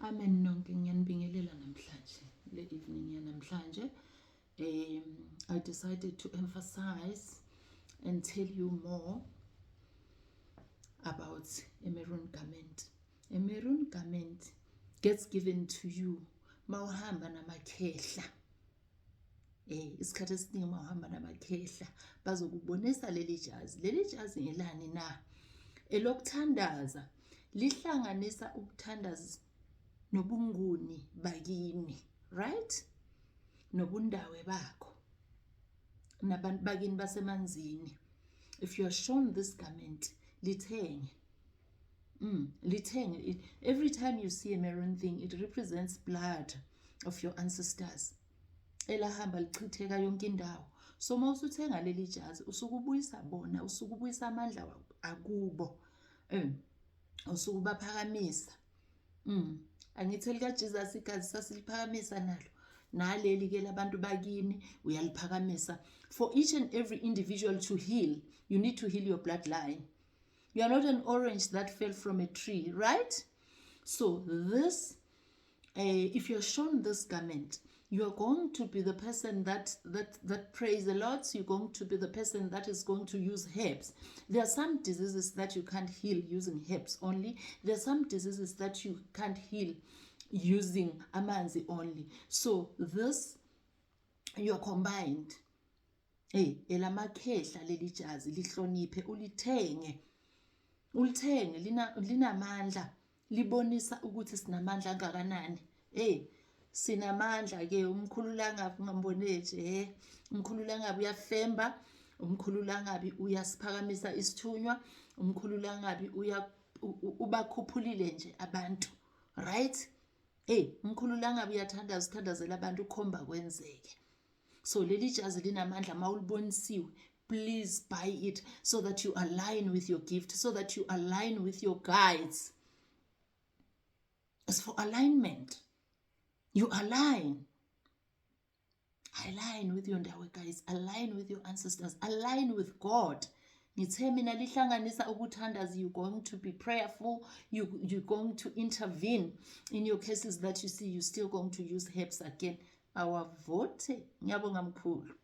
Amen nonke ngiyanibingelela namhlanje le evening yanamhlanje. I decided to emphasize and tell you more about a maroon garment. A maroon garment gets given to you mawuhamba namakhehla. Isikhathi esiningi mawuhamba namakhehla bazokubonisa leli jazi. Leli jazi ngelani na? Elokuthandaza lihlanganisa ukuthandaza nobunguni bakini, right? Nobundawe bakho nabantu bakini basemanzini. If you are shown this garment, lithenge. Lithenge. Every time you see a maroon thing, it represents blood of your ancestors. Elahamba lichitheka yonke indawo. So mawusuthenga leli jazi usukubuyisa bona, usukubuyisa amandla akubo. Usukubaphakamisa. Angithi lika Jesus igazi sasiliphakamisa nalo. Naleli ke labantu bakini uyaliphakamisa. For each and every individual to heal, you need to heal your bloodline. You are not an orange that fell from a tree, right? So this, if you're shown this garment, you are going to be the person that prays a lot. You're going to be the person that is going to use herbs. There are some diseases that you can't heal using herbs only. There are some diseases that you can't heal using amanzi only. So this, you're combined. Elamakhehla leli jazi lihloniphe ulithenge. Ulithenge linamandla, libonisa ukuthi sinamandla angakanani. Sinamandla ke umkhululangabi ungamboneje umkhululangabi uyafemba, umkhululangabi uyasiphakamisa isithunywa, umkhululangabi ubakhuphulile nje abantu, right? Umkhululangabi uyathandaza uthandazela abantu ukhomba kwenzeke. So leli jazi linamandla mawulibonisiwe. Please buy it so that you align with your gift, so that you align with your guides. It's for alignment. You align. Align with your ndawe, guys. Align with your ancestors. Align with God. Ngithe mina lihlanganisa ukuthandaza. You're going to be prayerful. You're going to intervene in your cases that you see. You're still going to use herbs again. Our vote. Ngiyabonga mkhulu.